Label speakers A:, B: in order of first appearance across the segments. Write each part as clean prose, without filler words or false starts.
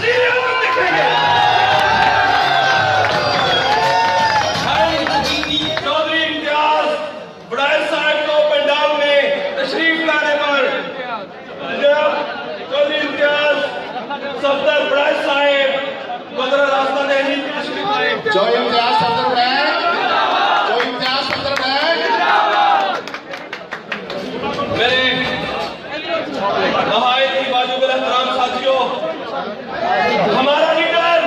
A: चेहरे पर दिखेंगे। चौधरी इम्तियाज बड़ाई साहब को पंडाल में तशरीफ लाने पर जब चौधरी इम्तियाज सफदर बड़ाई साहब बदरा रास्ता देनी तशरीफ लाए।
B: जो इम्तियाज सफदर बड़ाई, जो इम्तियाज सफदर बड़ाई।
A: मेरे नहायत ही वाजिबुल एहतराम साथियों, हमारा लीडर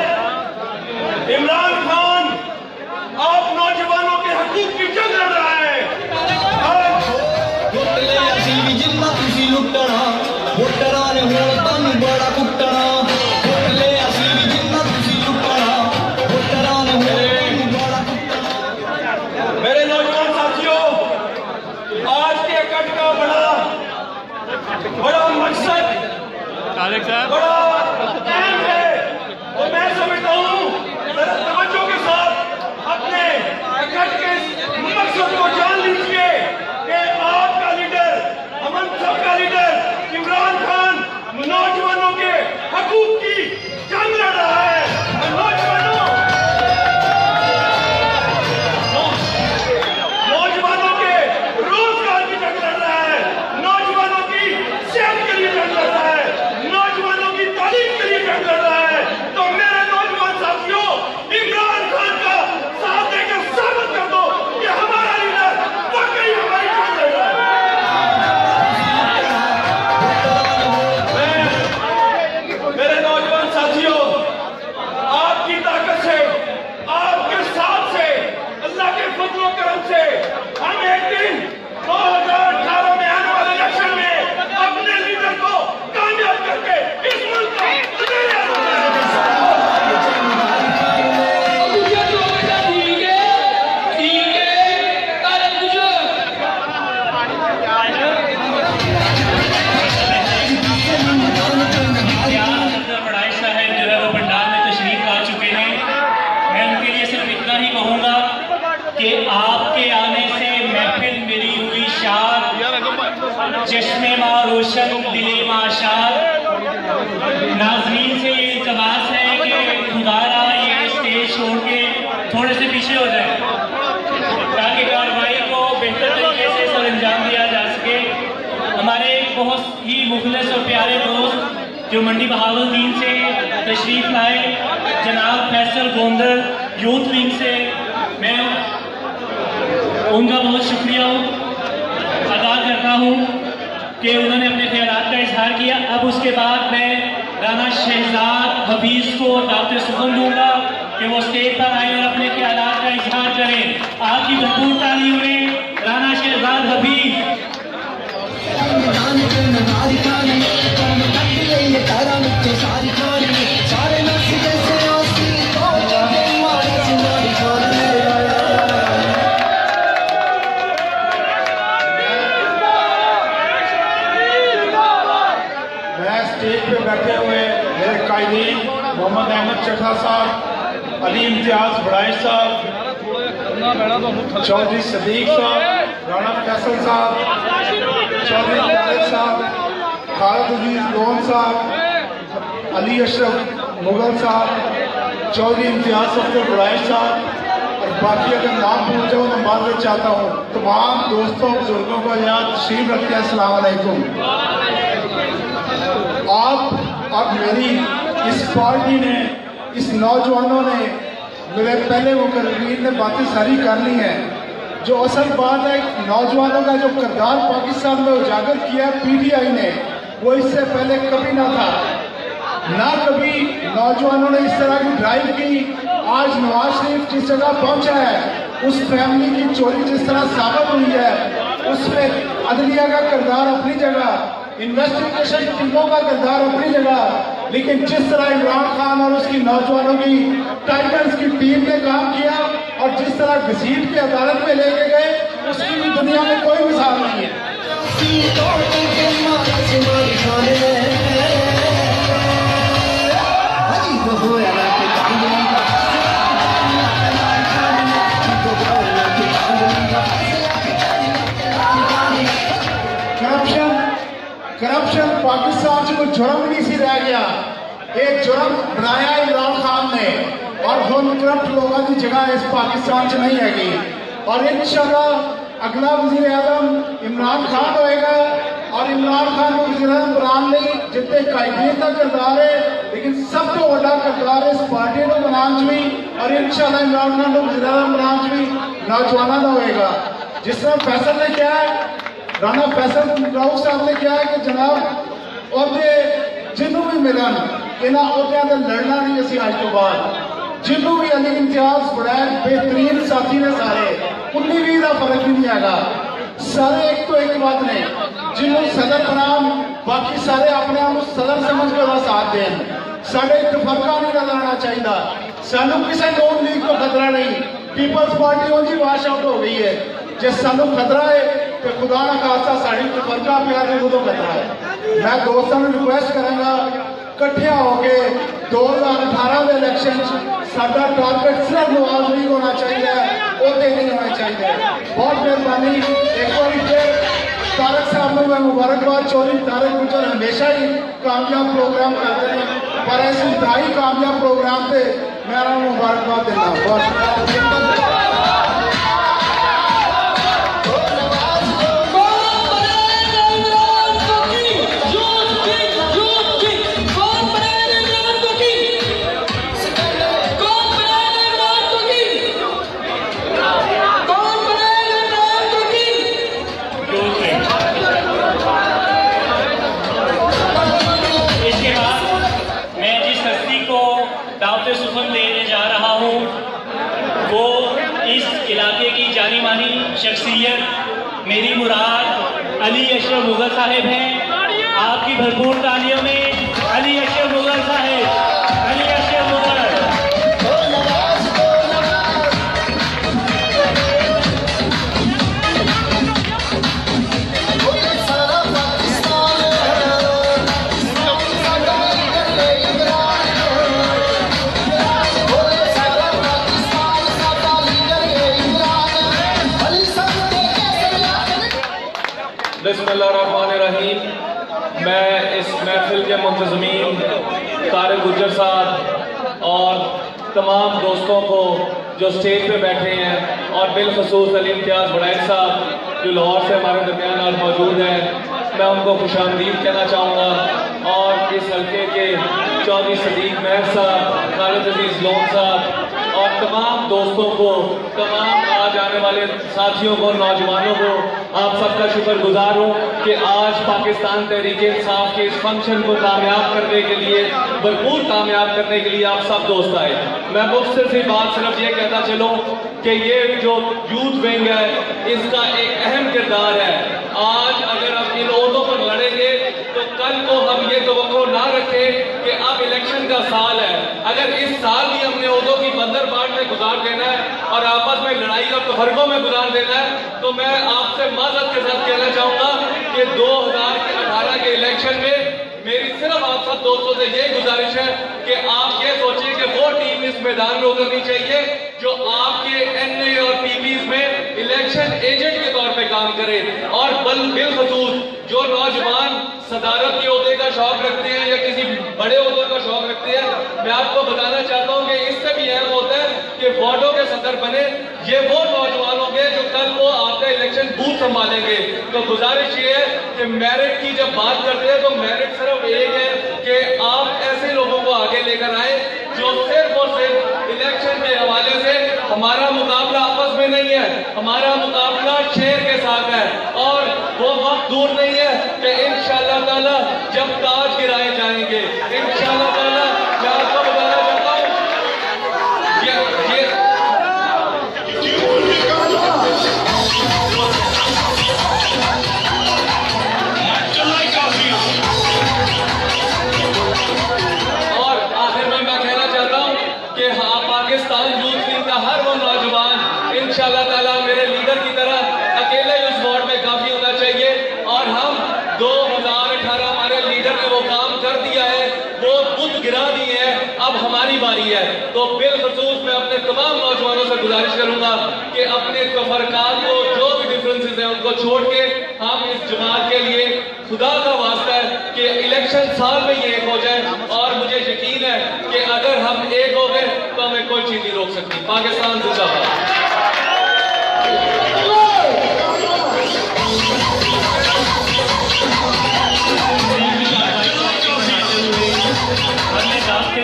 A: इमरान खान आप नौजवानों के हकूक की जंग लड़ रहा है। जिन्ना तुसी लुटना वोटरा ने हो तानू बड़ा कुटना, जिन्ना तुसी लुटना वोटरा ने हो तानू बड़ा कुटना। मेरे नौजवान साथियों, आज के इकट्ठ का बड़ा मकसद बड़ा अहम है और मैं समझता हूँ तवज्जो के साथ अपने इकट्ठ के मकसद को जान लीजिए कि आपका लीडर, हम सबका लीडर इमरान खान नौजवानों के हकूक की जंग लड़ रहा है। नौजवानों के रोजगार की जंग लड़ रहा है, नौजवानों की सेहत के लिए जंग लड़ रहा है, नौजवानों की तालीम के लिए जंग लड़ रहा है। तो मेरे नौजवान साथियों, इमरान खान का साथ देकर साबित कर दो कि हमारा लीडर वाकई हमारी जंग लड़ रहा है। मेरे नौजवान साथियों, आपकी ताकत से, आपके साथ से, अल्लाह के फजल और करम से हम एक दिन 2018 में आने वाले इलेक्शन में अपने लीडर को कामयाब करके इस मुल्क को कि आपके आने से महफिल मिली हुई शाद, चश्मे माँ रोशन दिले माँ शाद। नाज़रीन से ये इल्तिमास है कि खुदारा ये स्टेज छोड़ के थोड़े से पीछे हो जाए ताकि कार्रवाई को बेहतर तरीके से सर अंजाम दिया जा सके। हमारे बहुत ही मुखलिस और प्यारे दोस्त जो मंडी बहावलदीन से तशरीफ लाए, जनाब फैसल गोंदल यूथ विंग से, मैं उनका बहुत शुक्रिया अदा करता हूँ कि उन्होंने अपने ख्यालात का इजहार किया। अब उसके बाद मैं राना शहजाद हफीज को दावत सुखन दूंगा कि वो स्टेज पर आए और अपने ख्यालात का इजहार करें। आपकी भरपूर तालीमें राना शहजाद हफीज।
B: स्टेज पे बैठे हुए मेरे कायदीन मोहम्मद अहमद चट्टा साहब, अली इम्तियाज बड़ाई साहब, चौधरी सदीक साहब, राना फैसल साहब, चौधरी तारिक साहब, खालिद अजीज लोन साहब, अली अशरफ मुगल साहब, चौधरी इम्तियाज सफदर बड़ाई साहब और बाकी अगर नाम भूल जाऊँ तो माफी चाहता हूँ। तमाम दोस्तों बुजुर्गों को यहाँ तशरीफ रखते हैं। अस्सलाम वालेकुम। आप अब मेरी इस पार्टी ने, इस नौजवानों ने, मेरे पहले मुकर्रीन ने बातें सारी कर ली हैं। जो असल बात है, नौजवानों का जो किरदार पाकिस्तान में उजागर किया है पीटीआई ने, वो इससे पहले कभी ना था। ना कभी नौजवानों ने इस तरह की ड्राइव की। आज नवाज शरीफ जिस जगह पहुंचा है, उस फैमिली की चोरी जिस तरह साबित हुई है, उसमें अदलिया का किरदार अपनी जगह, इन्वेस्टिगेशन टीमों का किरदार अपनी जगह, लेकिन जिस तरह इमरान खान और उसकी नौजवानों की टाइटन्स की टीम ने काम किया और जिस तरह घसीट के अदालत में लेके गए, उसकी भी दुनिया में कोई मिसाल नहीं है। करप्शन पाकिस्तान से कोई जुर्म नहीं सी रह गया। ये जुर्म बनाया इमरान खान ने और हम करप्ट लोगों की जगह इस पाकिस्तान च नहीं हैगी। और इंशाल्लाह अगला वज़ीर आज़म इमरान खान होएगा और इमरान खान को वज़ीर आज़म बनाने लई जितने कायदीन का किरदार है, लेकिन सब तो बड़ा किरदार इस पार्टी को बनाने भी और इंशाल्लाह इमरान खान को वज़ीर आज़म बनाने भी नौजवानों का होएगा। जिस तरह फैसल ने क्या है, राणा फैसल राउत साहब ने क्या है कि जनाब अहदे जिन्हों भी मिलन इन्होंने अहदियां ते लड़ना नहीं असी अज तो बाद। जिन्हों भी अली इम्तियाज बड़ाया बेहतरीन साथी ने सारे 19-20 का फर्क भी नहीं आएगा, सारे एक तो एक बात ने जिन्हों सदर बनाम बाकी सारे अपने आप सदर समझ कर साथ दें। साढ़े इतफाका नहीं नजर आना चाहिए, सानू किसी नॉन लीग को खतरा नहीं। पीपल्स पार्टी उनकी वाश आउट हो गई है, जो सानू खतरा है तो खुदा ना खासा साड़ी इतफाका प्यार में उदों खतरा है। मैं दोस्तों को रिक्वेस्ट करूंगा कट्ठे होकर 2018 के इलेक्शन साडा टारगेट सिर्फ नवाज लीग होना चाहिए, ओहदे नहीं होने चाहिए। बहुत मेहरबानी। एक बार फिर तारक साहब को मैं मुबारकबाद। चौधरी तारक गुजर हमेशा ही कामयाब प्रोग्राम करते हैं, पर इस इंतहाई कामयाब प्रोग्राम से मैं मुबारकबाद देना। बहुत
A: शख्सियत मेरी मुराद अली अशरफ मुगल साहिब हैं। आपकी भरपूर तालियों में अली अशरफ मुगल साहिब, अली अशरफ मुगल।
C: बिस्मिल्लाहिर्रहमानिर्रहीम। मैं इस महफिल के मुंतज़मीन तारक गुजर साहब और तमाम दोस्तों को जो स्टेज पे बैठे हैं और बिलखसूस अली इम्तियाज़ बड़ैच साहब जो लाहौर से हमारे दरमियान आज मौजूद हैं, मैं उनको खुशामदीद कहना चाहूँगा। और इस हल्के के चौधरी सदीक महर साहब, खालिद अजीज़ लोन साहब और तमाम दोस्तों को, तमाम आज आने वाले साथियों को, नौजवानों को आप सबका शुक्रगुजार हूँ कि आज पाकिस्तान तहरीक इंसाफ के इस फंक्शन को कामयाब करने के लिए, भरपूर कामयाब करने के लिए आप सब दोस्त आए। मैं मुख्तसर सी बात सिर्फ ये कहता चलूँ कि ये जो यूथ विंग है इसका एक अहम किरदार है। आज अगर हम इन ओहदों पर लड़ेंगे तो कल को हम ये तवक्को ना रखें कि अब इलेक्शन का साल है, अगर इस साल भी हमने ओहदों की बंदरबाट में गुजार देना है और आपस में लड़ाई और तफरकों में गुजार देना है, तो मैं आपसे माजरत के साथ कहना चाहूँगा कि 2018 के इलेक्शन में मेरी सिर्फ आप सब दोस्तों से ये गुजारिश है कि आप ये सोचिए कि वो टीम इस मैदान में उतरनी चाहिए जो आपके एनए और पीपीज में इलेक्शन एजेंट के तौर पे काम करे। और बिलखसूस जो नौजवान सदारत के ओहदे का शौक रखते हैं या किसी बड़े ओहदे का शौक रखते हैं, मैं आपको बताना चाहता हूँ कि इससे भी अहम होता है कि वार्डों के सदर बने ये वो नौजवान होंगे जो कल को आपका इलेक्शन बूथ संभालेंगे। तो गुजारिश ये है कि मेरिट की जब बात करते हैं तो मेरिट सिर्फ एक है कि आप ऐसे लोगों को आगे लेकर आए जो सिर्फ और सिर्फ इलेक्शन के हवाले से, हमारा मुकाबला आपस में नहीं है, हमारा मुकाबला शहर के साथ है और वो वक्त दूर नहीं है कि इंशाअल्लाह ताला जब ताज गिराए जाएंगे, इंशाअल्लाह ताला मैं आपको बताना चाहता हूँ और आखिर में मैं कहना चाहता हूँ कि हाँ, पाकिस्तान यूथ लीग का हर वो नौजवान इंशाअल्लाह ताला मेरे लीडर की तरह अकेले उस वार्ड में काफी होना चाहिए। और हम 2018 हमारे लीडर ने वो काम कर दिया है, वो बुत गिरा दिए हैं, अब हमारी बारी है। तो बिलखसूस मैं अपने तमाम नौजवानों से गुजारिश करूंगा कि अपने तफरकात को, जो भी डिफरेंसेस हैं उनको छोड़ के हम इस जमात के लिए खुदा का वास्ता है कि इलेक्शन साल में ये एक हो जाए। और मुझे यकीन में कोई चीज नहीं रोक सकती। पाकिस्तान जिंदाबाद।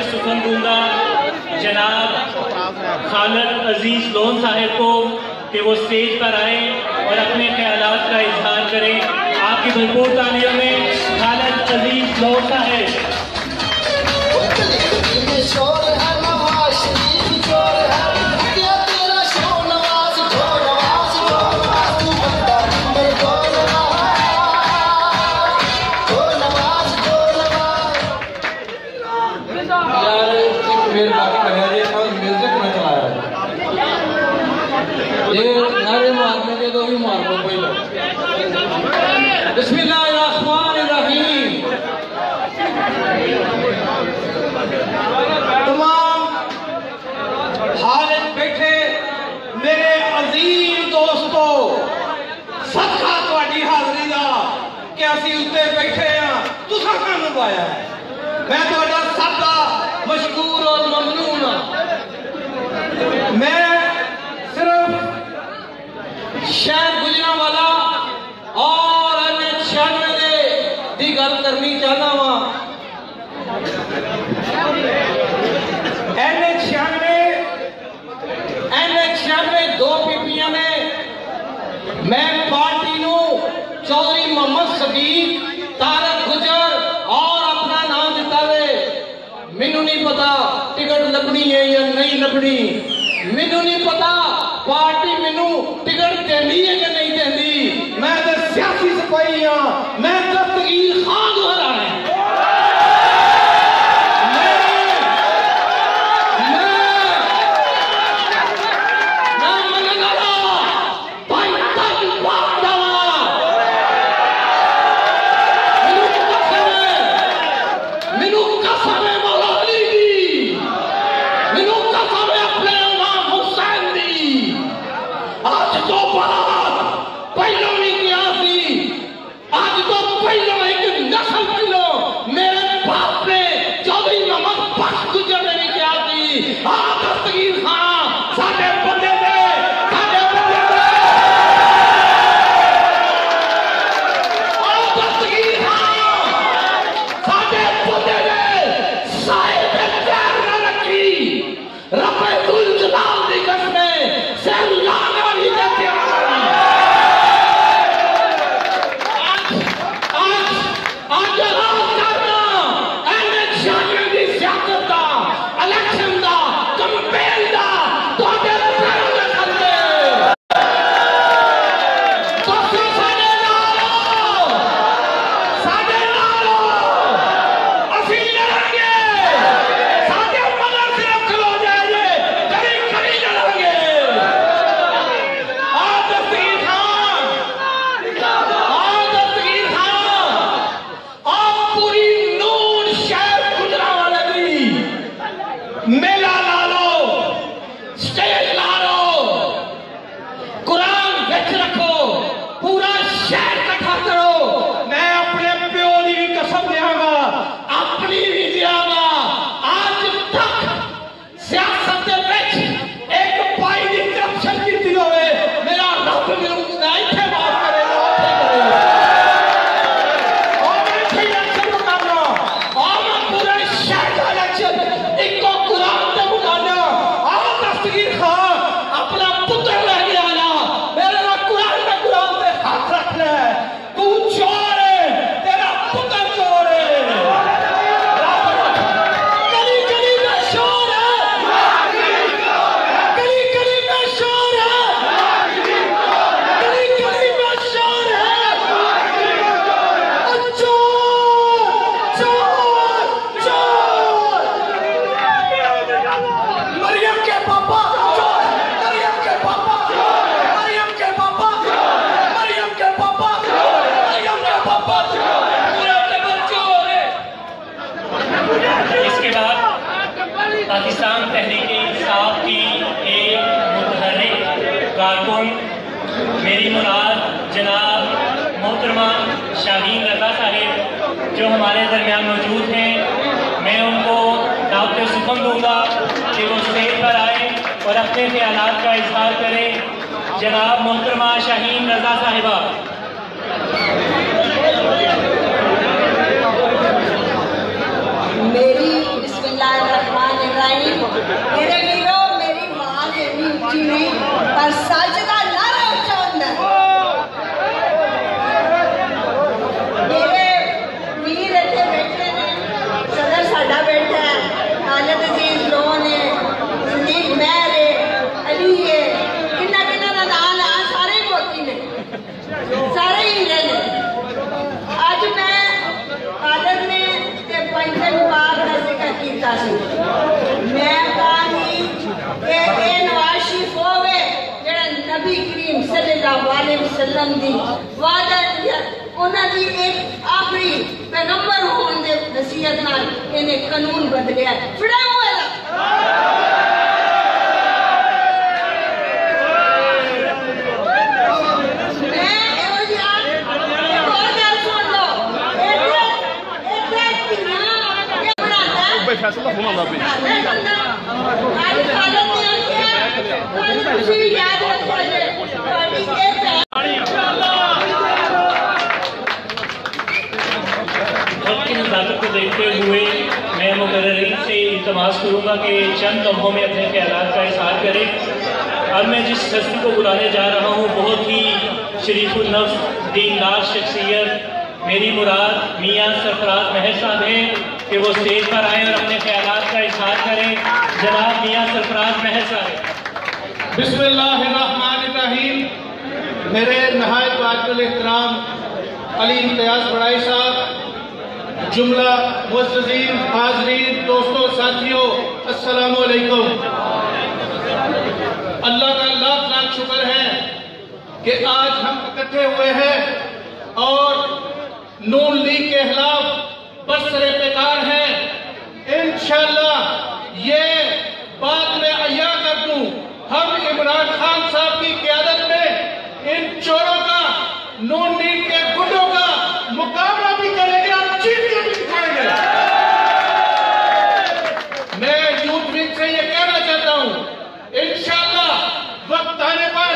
A: सुखन दूंगा जनाब खालिद अजीज लोन साहिब को कि वो स्टेज पर आए और अपने ख्यालात का इजहार करें। आपकी भरपूर तालियों में खालिद अजीज लोन साहिब।
D: तमाम हालत बैठे मेरे अजीज दोस्तों, सदका तुहाडी हाज़री दा कि असीं उत्ते बैठे हाँ, तुसां सानूं पाया है। मैं तुहाडा सब दा मशकूर और ममनून हाँ। मैं सिर्फ शहर गुजरांवाला और NH-96 दी गल करनी चाहना वा। NH-96 दो पीपियां ने मैं पार्टी नू चौधरी मोहम्मद सदीक तारक गुजर और अपना नाम दिता वे। मैनू नहीं पता टिकट लगनी है या नहीं लगनी, मैनू नहीं पता पार्टी मैनू टिकट देनी है कि नहीं देनी। मैं तो सियासी सिपाही हाँ, मैं दस्तगीर खान को हराना है।
A: पाकिस्तान तहरीक-ए-इंसाफ की एक मुतहर्रिक कारकुन मेरी मुराद जनाब मोहतरमा शाहीन रज़ा साहिब जो हमारे दरमियान मौजूद हैं, मैं उनको दावत सुखन दूंगा। कि वो स्टेज पर आए और अपने ख्यालात का इजहार करें। जनाब मोहतरमा शाहीन रजा साहिबा।
E: मेरी बिस्मिल्लाहिर्रहमानिर्रहीम। मेरे वीरों, मेरी आवाज इतनी ऊंची नहीं पर सच का नारा ऊंचा होता है। मेरे वीर इतने बैठे ने, सदर साडा बैठा है, खालिद अजीज लोन है, सदीक महर है, अली है, किन्ना किन्ना का नाम है, सारे ही मोती ने, सारे ही हीरे ने। अज मैं खालिद ने पंचम पाक का जिक्र किया सी। मैं कहानी कि ये नवाज शरीफ होवे जेड़ा नबी करीम सल्लल्लाहु अलैहि वसल्लम दी वादा उन्हां दी एक आखिरी पैगंबर होने दे नसीहत नाल इन्हें कानून बदलिया। फिड़ा
F: फैसला होना भी
A: को देखते हुए मैं मुकर्ररीन से इल्तमास करूँगा कि चंद लम्हों में अपने ख्यालात का इजहार करें। अब मैं जिस हस्ती को बुलाने जा रहा हूँ बहुत ही शरीफुल नफ्स दीनदार शख्सियत, मेरी मुराद मियाँ सरफराज महर साहब हैं कि वो स्टेज पर आए और अपने ख्यालात का इजहार करें। जनाब मियाँ सरफराज महर साहब।
G: बिस्मिल्लाहिर्रहमानिर्रहीम। मेरे नहायत वाजिबुल एहतराम अली इम्तियाज बड़ाई साहब, जुमला मुअज़्ज़ज़ीन, हाज़रीन, दोस्तों, साथियों, अस्सलामु अलैकुम। अल्लाह का लाख लाख शुक्र है कि आज हम इकट्ठे हुए हैं और नून लीग के खिलाफ बरसरे बेकार है। इंशाअल्लाह ये बात मैं अय्या कर दूं, हम इमरान खान साहब की क़यादत में इन चोरों का, नून लीग के गुंडों का मुकाबला भी करेंगे और जीत के भी दिखाएंगे। मैं यूथ विंग से ये कहना चाहता हूं, इंशाअल्लाह वक्त आने पर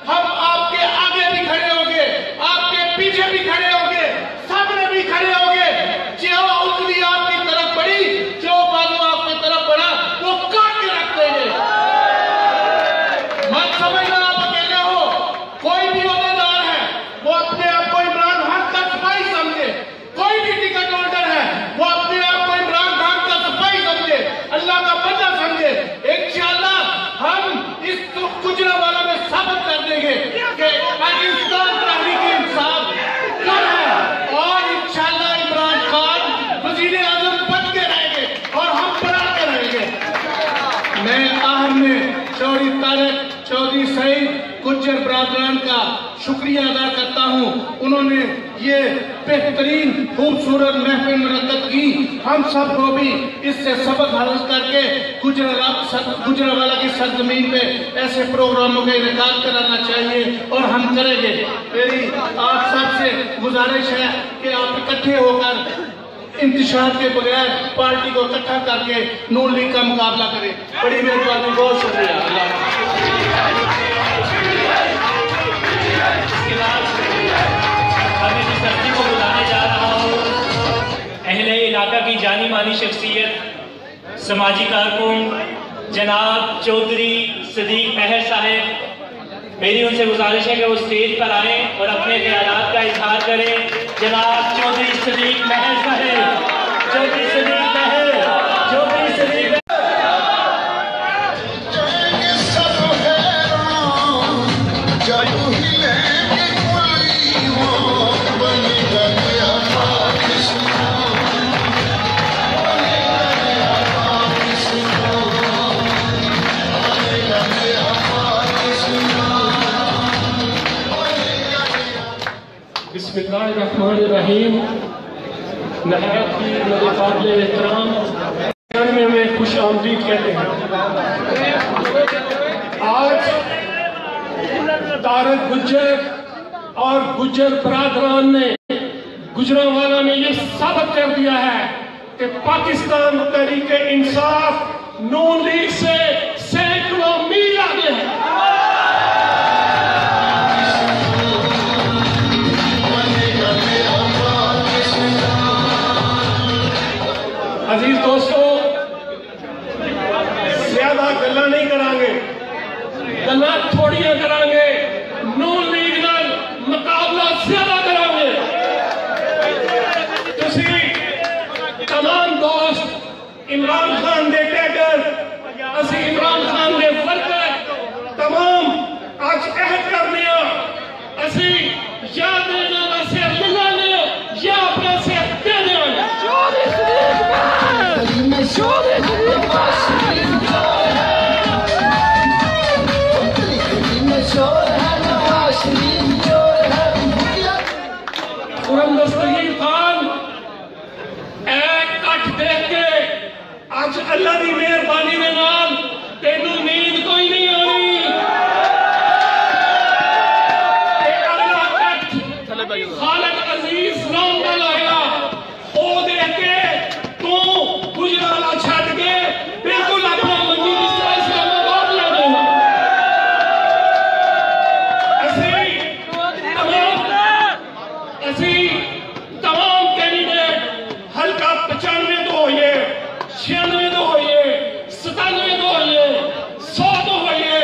G: हम आपके आगे भी खड़े होंगे, आपके पीछे भी खड़े होंगे, सामने भी खड़े होंगे। जो उंगली आपकी तरफ बढ़ी, जो बाजू आपकी तरफ बढ़ा, वो काट के रख देंगे। मत समझना आप अकेले हो, कोई भी ओहदेदार है वो अपने आप को इमरान खान का सिपाही समझे, कोई भी टिकट होल्डर है वो अपने आप को इमरान खान का सिपाही समझे, अल्लाह का बंदा समझे। इंशाअल्लाह हम इस गुजरांवाला में साबित कर देंगे कि पाकिस्तान तहरीक इंसाफ कौन है और इंशाअल्लाह इमरान खान वज़ीर-ए-आज़म बन के रहेंगे और हम बना के रहेंगे। मैं आहम में चौधरी तारक, चौधरी सईद, गुज्जर बरादरान का शुक्रिया अदा करता हूँ। उन्होंने ये बेहतरीन खूबसूरत महफिल मुनक्कद की। हम सब को भी इससे सबक हासिल करके गुजरांवाला की सरजमीन पे ऐसे प्रोग्रामों का इनेकाद कराना चाहिए और हम करेंगे। मेरी आप सबसे गुजारिश है कि आप इकट्ठे होकर इंतशार के बगैर पार्टी को इकट्ठा करके नून लीग का मुकाबला करें। बड़ी मेहरबानी, बहुत शुक्रिया।
A: मैं जिस हस्ती को बुलाने जा रहा हूँ, अहले इलाका की जानी मानी शख्सियत, समाजी कारकुन जनाब चौधरी सदीक महर साहब। मेरी उनसे गुजारिश है कि वो स्टेज पर आए और अपने ख्यालात का इजहार करें। जनाब चौधरी सदीक महर साहब, चौधरी सदीक महर, चौधरी सदीक।
H: बिस्मिल्लाहिर्रहमानिर्रहीम। नहायत की मेरे काबिल एहतराम में हमें खुश आमदीद कहते हैं। आज तारक गुज्जर और गुज्जर बरादरान ने, गुजरांवाला ने ये साबित कर दिया है कि पाकिस्तान तहरीक इंसाफ नून लीग से सैकड़ों मील आगे है। अजीज दोस्तों, ज्यादा गल्ला नहीं करांगे, गल्ला थोड़ियां करांगे, नून लीग नाल मुकाबला ज्यादा करांगे। तुसी तमाम दोस्त इमरान खान दे टैगर, असी इमरान खान दे वर्कर तमाम आज अहद करने असी या देना का सिर मिलाने या अपना सिर दे देंगे। दस्तगीर खान एक कट देख के आज अल्लाह की मेहरबानी के नाल तेनू नींद कोई नहीं आनी। खालिद अजीज नाम का लाया ओ देख के तू गुजराला छड़ के बिल्कुल अपना मंजी इस्लामाबाद ला देना। असी तमाम कैंडिडेट हल्का 95 तो होइए, 96 तो होइए, 97 तो होइए, 100 तो होइए,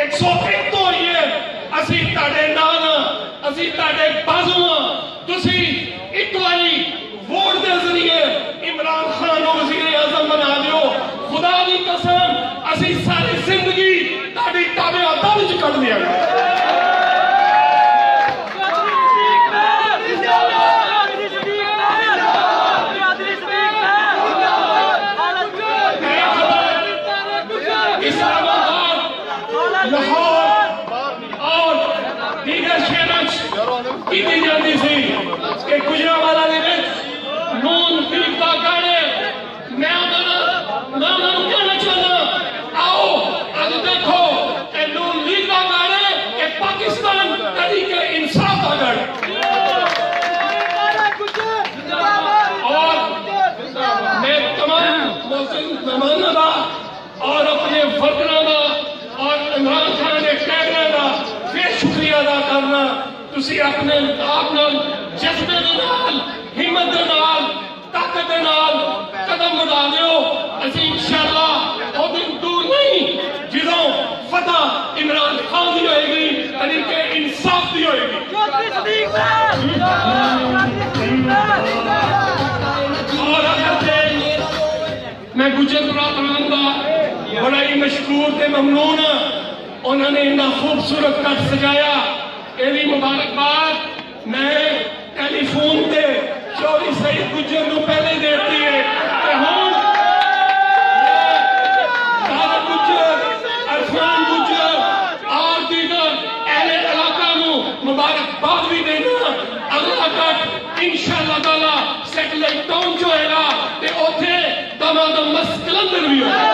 H: 101 तो होइए, असी ताड़े नाल, असी ताड़े बाजू तुसी एक बारी वोट के जरिए इमरान खान को वज़ीर आज़म बना दियो। खुदा की कसम असी सारी जिंदगी ताड़ी ताबे हत्थां विच कढ दियांगे। और दीगर शहरों की जाती सी कि गुजरांवाला नून लीग का गाने मैं कहना चाहता, आओ आज देखो कि नून लीग का गाने कि पाकिस्तान तहरीक इंसाफ का गढ़। और मैं तमाम मेहमानों का और अपने वर्करों का और इमरान खान के कैमरे का फिर शुक्रिया अदा करना। तुसी अपने आप नाल जज्बे दे नाल, हिम्मत दे नाल, ताकत दे नाल कदम बढ़ा दियो। असीं इंशाअल्लाह वो दिन दूर नहीं जिदों फतह इमरान खान की होएगी, तरीके इंसाफ की होएगी। और मैं गुजर रात का बड़ा ही मशहूर थे ममनून, उन्होंने इतना खूबसूरत कट सजाया। एदी मुबारकबाद मैं टेलीफोन से चौधरी सईद गुजर को पहले देती है कि हुण तारक गुजर, अरफान गुजर और दीगर अहले इलाका को मुबारकबाद भी देना। अगला कट इंशाअल्लाह ताला सैटेलाइट टाउन जो है ते उथे दमादम मस्त कलंदर भी होगा।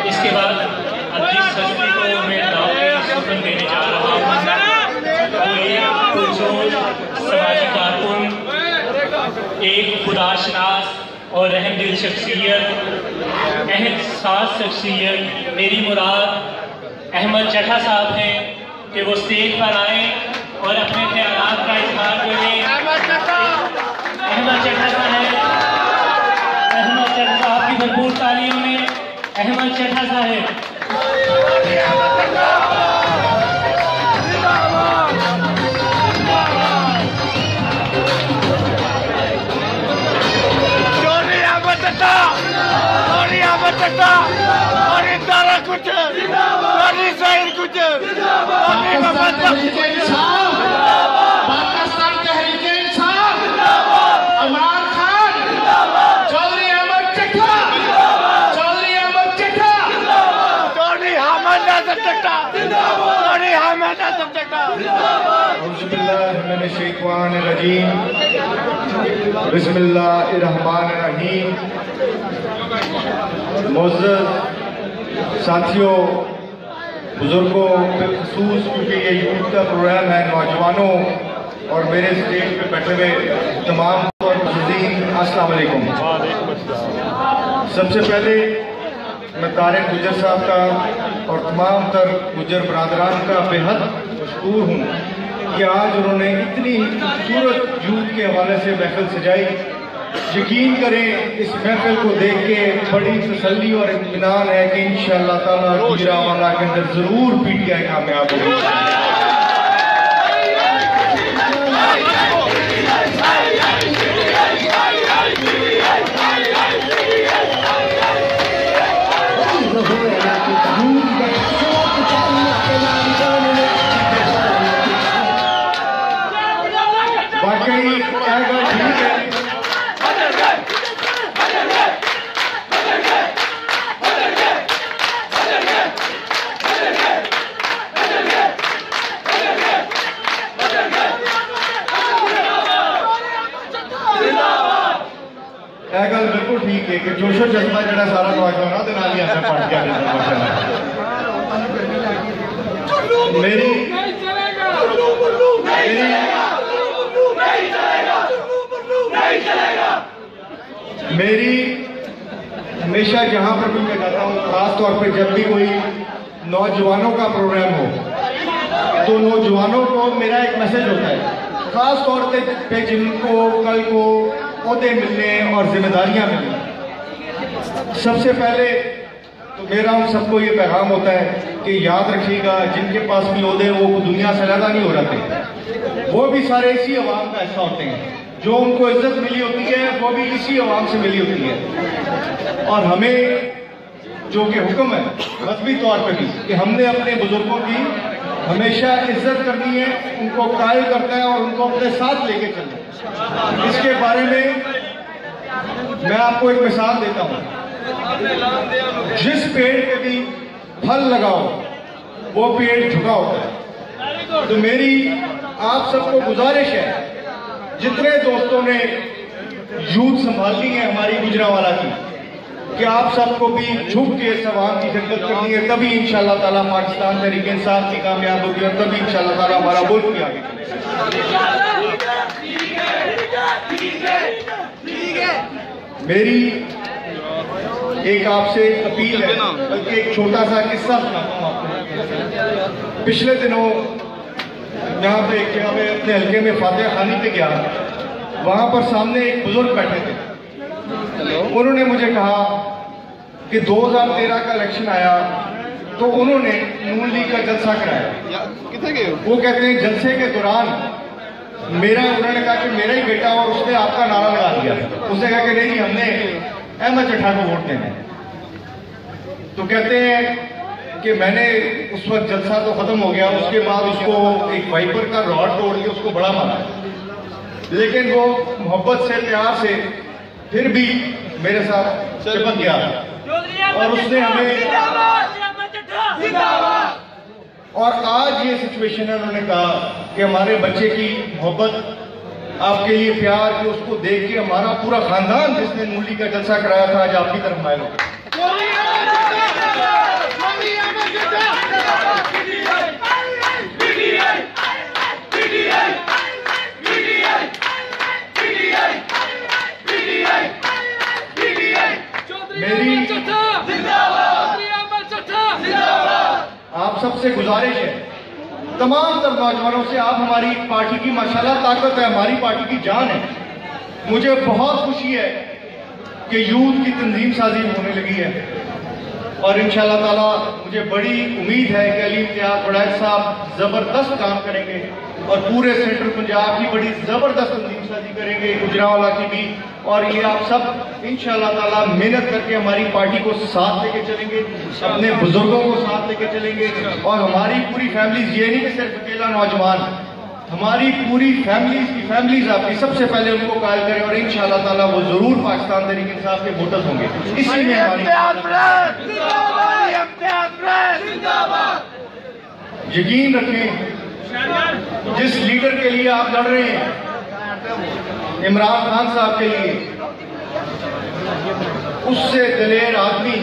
H: इसके बाद अजीज सजदी को मैं दावत देने जा रहा हूँ। समाजी कारकुन, एक खुदाशनास और रहम दिल शख्सियत, अहद साज शख्सियत, मेरी मुराद अहमद चट्टा साहब हैं कि वो स्टेज पर आए और अपने ख्यालात का इजहार करें। अहमद चट्टा साहब, अहमद चट्टा साहब की भरपूर तालीम में अहमद चट्टा साहब।
G: पाकिस्तान तहरीक इंसाफ, इमरान खान, चौधरी अहमद चट्टा, चौधरी अहमद चट्टा, चौधरी अहमद चट्टा, चौधरी अहमद चट्टा। बिस्मिल्लाहिर्रहमानिर्रहीम।
F: मुअज़्ज़ज़ साथियों, बुजुर्गों, बिलखसूस क्योंकि ये यूथ का प्रोग्राम है, नौजवानों और मेरे स्टेज पे बैठे हुए तमाम अस्सलाम वालेकुम। सबसे पहले मैं तारिक गुजर साहब का और तमाम तर गुजर बरादरान का बेहद मशकूर हूँ कि आज उन्होंने इतनी खूबसूरत यूथ के हवाले से महफिल सजाई। यकीन करें इस महफिल को देख के बड़ी तसल्ली और इत्मीनान है कि इंशाअल्लाह ताला गुजरांवाला के अंदर जरूर PTI कामयाब होगी। गल बिल्कुल ठीक है कि जोशो जज्बा जरा सारा नौजवानों के नाल ही आता पार्टियां के अंदर मेरी हमेशा जहां पर भी मैं जाता हूँ, खास तौर पे जब भी कोई नौजवानों का प्रोग्राम हो तो नौजवानों को मेरा एक मैसेज होता है, खास तौर पे जिनको कल को ओहदे मिलने और जिम्मेदारियां मिलने। सबसे पहले तो मेरा उन सबको ये पैगाम होता है कि याद रखिएगा, जिनके पास भी ओहदे वो दुनिया से अलग नहीं हो रहे, वो भी सारे इसी अवाम का हिस्सा होते हैं। जो उनको इज्जत मिली होती है वो भी इसी अवाम से मिली होती है। और हमें जो कि हुक्म है मजहबी तौर पर भी कि हमने अपने बुजुर्गों की हमेशा इज्जत करनी है, उनको कायल करना है और उनको अपने साथ लेके चलना है। इसके बारे में मैं आपको एक मिसाल देता हूं। जिस पेड़ पे भी फल लगाओ वो पेड़ झुका होता है। तो मेरी आप सबको गुजारिश है, जितने दोस्तों ने यूथ संभालनी है हमारी गुजरांवाला की, कि आप सबको भी झुक के इस अवाम की खिदमत करनी है, तभी इंशाअल्लाह ताला पाकिस्तान तहरीक इंसाफ की कामयाब होगी और तभी इंशाअल्लाह ताला हमारा मुल्क भी आगे चलेगा। मेरी एक आपसे अपील है, बल्कि एक छोटा सा किस्सा सुनाता हूँ आपको। पिछले दिनों यहाँ पे क्या मैं अपने हल्के में फातिहा खानी पे गया, वहां पर सामने एक बुजुर्ग बैठे थे। उन्होंने मुझे कहा कि 2013 का इलेक्शन आया तो उन्होंने नून लीग का जलसा कराया। वो कहते हैं जलसे के दौरान उन्होंने कहा कि मेरा ही बेटा और उसने आपका नारा लगा दिया। उसने कहा कि नहीं, हमने अहमद चट्ठा को वोट देना है। तो कहते हैं कि मैंने उस वक्त जलसा तो खत्म हो गया, उसके बाद उसको एक वाइपर का रॉड तोड़ के उसको बड़ा मारा, लेकिन वो मोहब्बत से प्यार से फिर भी मेरे साथ चिपक गया और उसने हमें। और आज ये सिचुएशन है, उन्होंने कहा कि हमारे बच्चे की मोहब्बत, आपके लिए प्यार, कि उसको देख के हमारा पूरा खानदान जिसने नूली का जलसा कराया था आज आपकी तरफ मायल हो गया। मेरी आप सबसे गुजारिश है, तमाम तर नौजवानों से, आप हमारी पार्टी की माशाल्लाह ताकत है, हमारी पार्टी की जान है। मुझे बहुत खुशी है कि यूथ की तंजीम साजी होने लगी है और इंशाअल्लाह ताला मुझे बड़ी उम्मीद है कि अली इम्तियाज वड़ैच साहब जबरदस्त काम करेंगे और पूरे सेंट्रल पंजाब की बड़ी जबरदस्त तंजीम साजी करेंगे, गुजरांवाला की भी। और ये आप सब इंशाअल्लाह ताला मेहनत करके हमारी पार्टी को साथ लेके चलेंगे, अपने बुजुर्गों को साथ लेके चलेंगे और हमारी पूरी फैमिलीज, ये नहीं कि सिर्फ अकेला नौजवान, हमारी पूरी फैमिलीज आपकी सबसे पहले उनको कायल करें और इंशाअल्लाह ताला वो जरूर पाकिस्तान तहरीक इंसाफ के वोटर्स होंगे। इसी में यकीन रखें, जिस लीडर के लिए आप लड़ रहे हैं, इमरान खान साहब के लिए, उससे दिलेर आदमी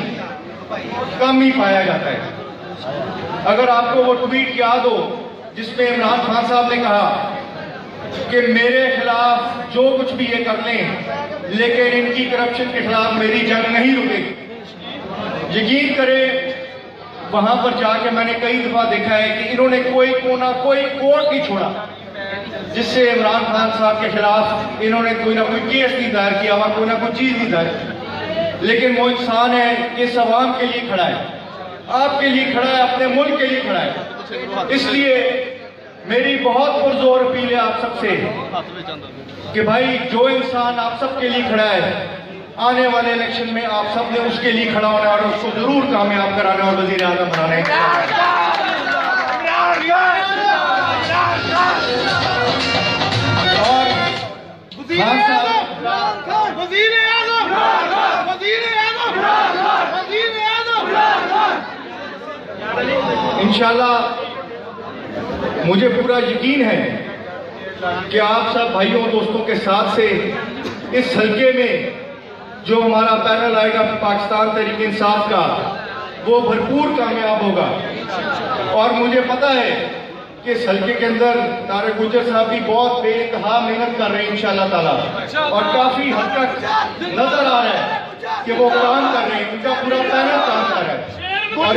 F: कम ही पाया जाता है। अगर आपको वो ट्वीट याद हो जिसमें इमरान खान साहब ने कहा कि मेरे खिलाफ जो कुछ भी ये कर लें लेकिन इनकी करप्शन के खिलाफ मेरी जंग नहीं रुकेगी। यकीन करें वहां पर जाके मैंने कई दफा देखा है कि इन्होंने कोई कोना कोई कोर्ट नहीं छोड़ा जिससे इमरान खान साहब के खिलाफ इन्होंने कोई ना कोई केस नहीं दायर किया हुआ, कोई ना कोई चीज नहीं दायर की। लेकिन वो इंसान है कि इस अवाम के लिए खड़ा है, आपके लिए खड़ा है, अपने मुल्क के लिए खड़ा है। इसलिए मेरी बहुत पुरजोर अपील है आप सबसे कि भाई जो इंसान आप सबके लिए खड़ा है आने वाले इलेक्शन में आप सब ने उसके लिए खड़ा होना है और उसको जरूर कामयाब कराना और वजीर आजम बनाना है। और इंशाल्लाह मुझे पूरा यकीन है कि आप सब भाइयों दोस्तों के साथ से इस हल्के में जो हमारा पैनल आएगा पाकिस्तान तहरीक इंसाफ का वो भरपूर कामयाब होगा। और मुझे पता है कि इस हल्के के अंदर तारिक गुज्जर साहब भी बहुत बेइंतहा मेहनत कर रहे हैं इंशाल्लाह ताला, और काफी हद तक नजर आ रहा है कि वो काम कर रहे हैं, उनका पूरा पैनल काम कर रहा है। और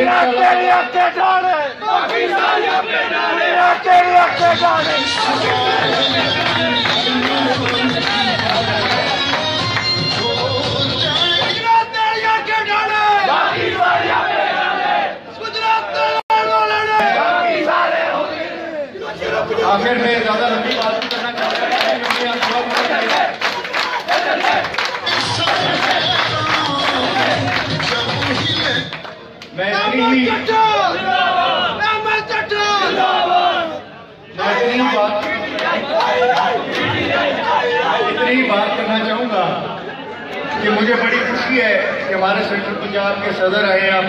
F: आखिर में ज्यादा लंबी बात नहीं करना चाहता, मैं इतनी बात करना चाहूंगा कि मुझे बड़ी खुशी है कि हमारे सेंट्रल पंजाब के सदर आए हैं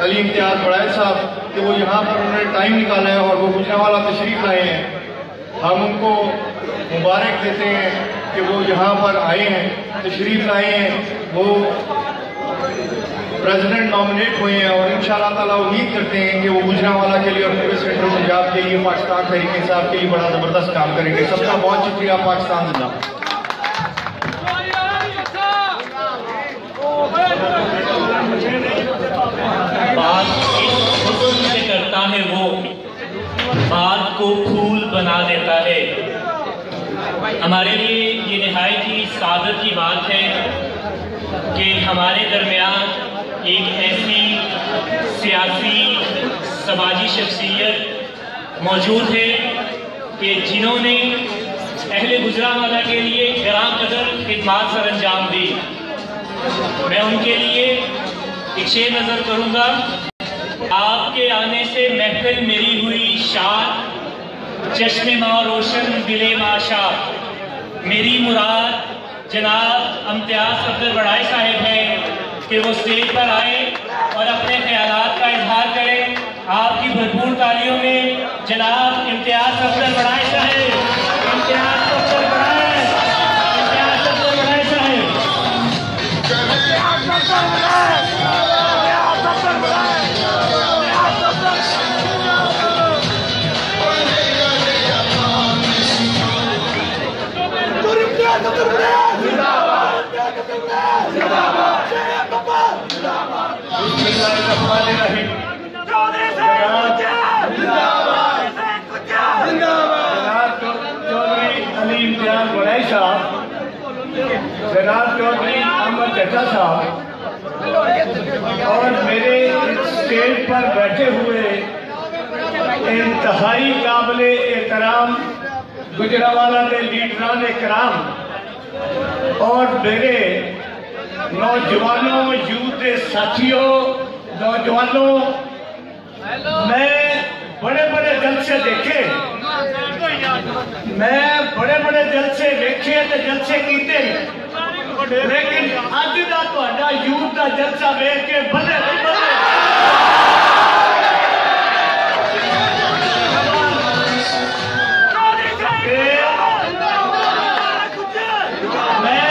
F: अली इम्तियाज बड़ाई साहब, कि वो यहाँ पर उन्होंने टाइम निकाला है और वो गुजरांवाला तशरीफ लाए हैं। हम उनको मुबारक देते हैं कि वो यहाँ पर आए हैं, तशरीफ लाए हैं, वो प्रेसिडेंट नॉमिनेट हुए हैं और इंशाल्लाह ताला उम्मीद करते हैं कि वो गुजरांवाला के लिए और पूरे सेंट्रल पंजाब के लिए पाकिस्तान तहरीक इंसाफ के लिए बड़ा जबरदस्त काम करेंगे। सबका बहुत शुक्रिया। पाकिस्तान जिंदाबाद।
A: बात हुस्न से करता है वो बात को फूल बना देता है। हमारे लिए ये निहायत ही सादत की बात है कि हमारे दरमियान एक ऐसी सियासी समाजी शख्सियत मौजूद है कि जिन्होंने अहले गुजरांवाला के लिए ग्रां कदर खिदमात सर अंजाम दी। मैं उनके लिए एक शेर नजर करूंगा। आपके आने से महफिल मेरी हुई शाद, चश्मे माँ रोशन दिले माशाद। मेरी मुराद जनाब इम्तियाज सफदर बड़ाई साहब है कि वो स्टेज पर आए और अपने ख्यालात का इजहार करें। आपकी भरपूर तालियों में जनाब इम्तियाज सफदर बड़ाई साहब, इम्तियाज सफदर बड़ाई, इम्तियाज सफदर बड़ाई साहब।
I: जनाब चौधरी अहमद चचा साहब और मेरे स्टेज पर बैठे हुए इंतहाई काबिले एहतराम गुजरांवाला के लीडरान कराम और मेरे नौजवानों, यूथ साथियों, नौजवानों, मैं बड़े बड़े जलसे देखे, मैं बड़े बड़े जलसे देखे तो जलसे कीते, लेकिन अज का तुहाडा यूथ का जलसा वेख के बल्ले बल्ले मैं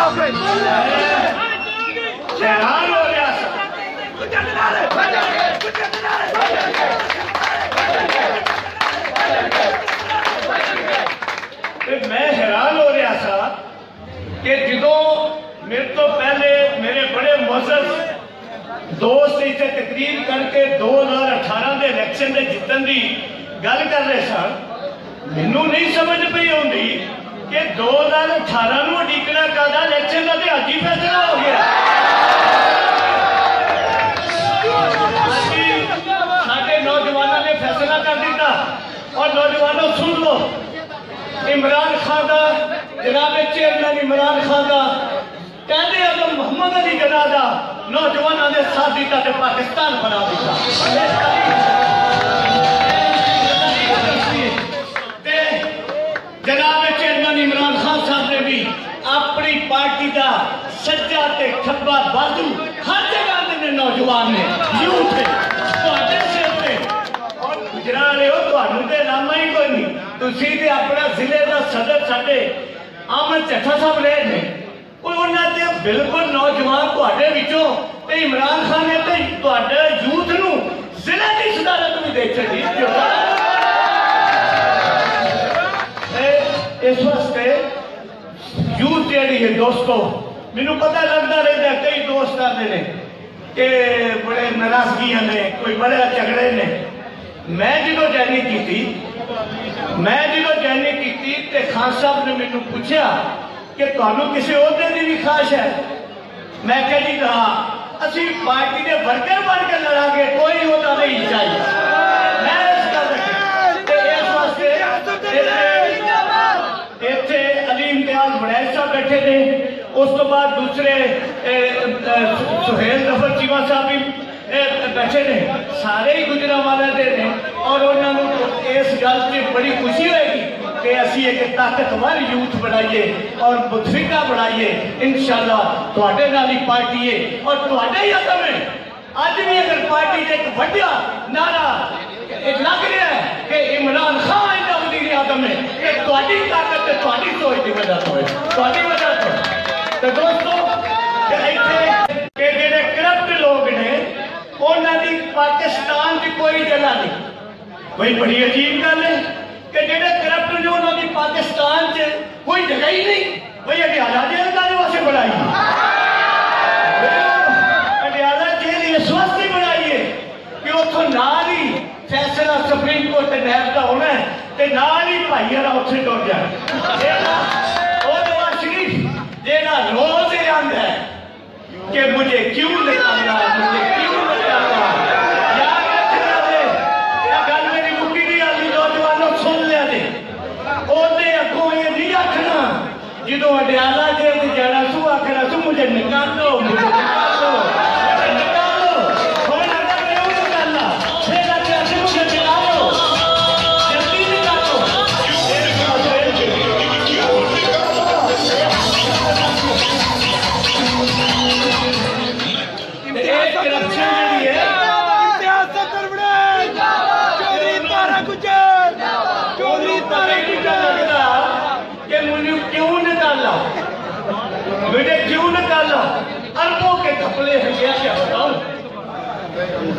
I: हैरान हो गया मैं हैरान हो रहा था कि जो मेरे तो पहले मेरे बड़े मुअज़्ज़ज़ दोस्त इसे तकरीर करके 2018 के इलेक्शन में जितन की गल कर रहे सन मैनू नहीं समझ पई आती कि 2018 में उड़ीकना करदा इलेक्शन का अज ही फैसला हो गया। साडे नौजवानों ने फैसला कर दिता और नौजवानों सुन लो इमरान खान का जनाब चेयरमैन इमरान खान का कहते अगर मोहम्मद अली जना का नौजवानों ने साथ दिता तो पाकिस्तान बना दिता। जनाब चेयरमैन इमरान खान साहब ने भी अपनी पार्टी का सज्जा ते खब्बा बाजू हर जगह ने नौजवान ने यूथ है और गुजरा रहे हो तो नामा ही कोई नहीं तुसी ते अपना जिले का सदर साडे अहमद चट्ठा साहब रहे थे उन्होंने बिल्कुल नौजवान तुहाडे विचों ते इमरान खान ने ते तुहाडे यूथ नूं जिले की सदारत भी दे छड्डी। इस वास्ते यूथ जी है दोस्तों मैनू पता लगता रहता कई दोस्त आते हैं कि बड़े नाराजगियां ने कोई बड़े झगड़े ने। मैं जो ज्वाइनिंग की खान साहब ने मैनू पूछा कि तुहानू किसी ओहदे की भी ख्वाहिश है। मैं कहा जी हाँ असी पार्टी के वर्कर बन के लड़ांगे कोई ओहदा नहीं चाहिए। मैं इस वास्ते इतने अली इम्तियाज वड़ैल साहब बैठे थे उस तो बाद दूसरे सुहेल जफर चीमा साहब भी बैठे ने सारे ही गुजरांवाले दे ने और उन्होंने इस गल से बड़ी खुशी होगी कि असी एक ताकतवर यूथ बनाइए और मुतफिका बनाइए इंशाअल्लाह तुहाडे नाल ही पार्टी है और तुहाडे ही हक में अज भी अगर पार्टी का एक वड्डा नारा लग रहा है कि इमरान खान इन्ना वजीर आज़म है कि तुहाडी ताकत ते तुहाडी सोच की वजह तो है तुहाडी वजह तो दोस्तों इत्थे के जेडे करप्ट लोग ने उन्हां दी पाकिस्तान की कोई जगह नहीं। भाई बड़ी अजीब गल है कि जेडे करप्ट ने उन्हां दी पाकिस्तान च कोई जगह ही नहीं। भाई अडियाला जेल काहदे वास्ते बनाई अडियाला जेल इस वास्ते बनाई है कि उथों नाल ही फैसला सुप्रीम कोर्ट नैब का होना है ते नाल ही भाईयारा उत्थे टुर जाए। जेड़ा रोज आंदा है कि मुझे क्यों निकालना मुझे क्यों निकालना याद रखना दे गल मेरी मुक्की नहीं आती नौजवानों सुन लिया दे ओदे अगों ये नहीं आखना जो अडियाला जेल जाना सू आखना सू मुझे निकालो मुझे निकालो निकालो हुण अगर क्यों निकालना फिर मुझे निकालो जल्दी निकालो। मुझे क्यों निकाला अरबों के घपले हैं क्या बताऊं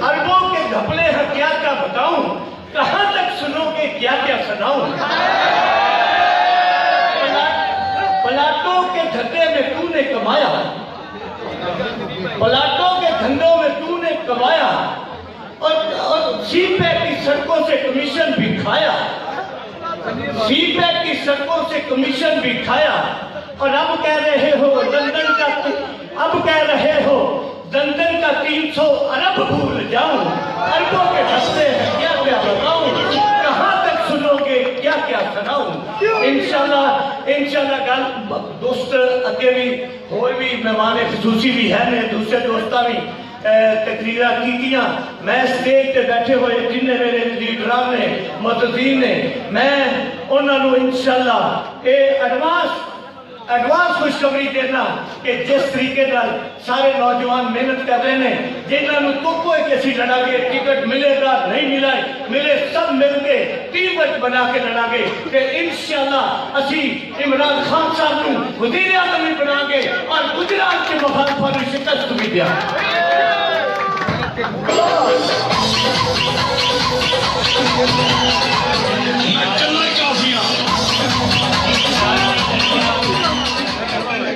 I: अरबों के घपले हैं क्या बताऊं कहां तक सुनोगे क्या सुनाऊं। पलाटों के धंधे में तूने कमाया पलाटों के धंधों में तूने कमाया और सीपैक की सड़कों से कमीशन भी खाया सीपैक की सड़कों से कमीशन भी खाया और अब कह रहे हो लंदन का 300 अरब भूल जाऊं अरबों के हंसते हैं क्या बताऊं कहां तक सुनोगे क्या सुनाऊं। इंशाल्लाह गल दोस्त अगे भी होर भी मेहमान खसूसी भी है ने दूसरे दोस्ता भी तकरीरा की मैं स्टेज पे बैठे हुए जिन्हें मेरे लीडरान ने मुअज़्ज़ज़ीन ने मैं उन्होंने इंशाल्लाह एडवांस एडवांस खुशखबरी देना कि जिस तरीके सारे नौजवान मेहनत कर रहे हैं, जिन्होंने तुक्को है कि असी लड़ांगे, टिकट मिलेगा नहीं मिले सब मिलके टीम वर्क बना के लड़ांगे कि इंशाअल्लाह असी इमरान खान साहब को वज़ीर आज़म भी बनाएंगे और गुजरात के मफाद पर शिकस्त भी दिया।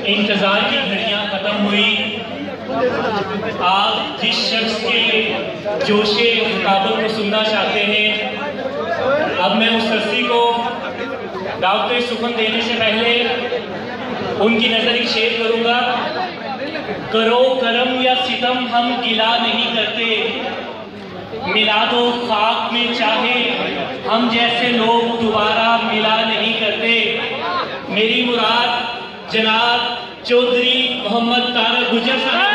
A: इंतजार की घड़ियां खत्म हुई। आप जिस शख्स के जोशे मुकाबले को सुनना चाहते हैं, अब मैं उस हस्ती को दावत सुखन देने से पहले उनकी नजर एक शेर करूंगा। करो करम या सितम हम गिला नहीं करते, मिला दो खाक में चाहे हम जैसे लोग दोबारा मिला नहीं करते। मेरी मुराद जनाब चौधरी मोहम्मद तारक गुजर साहब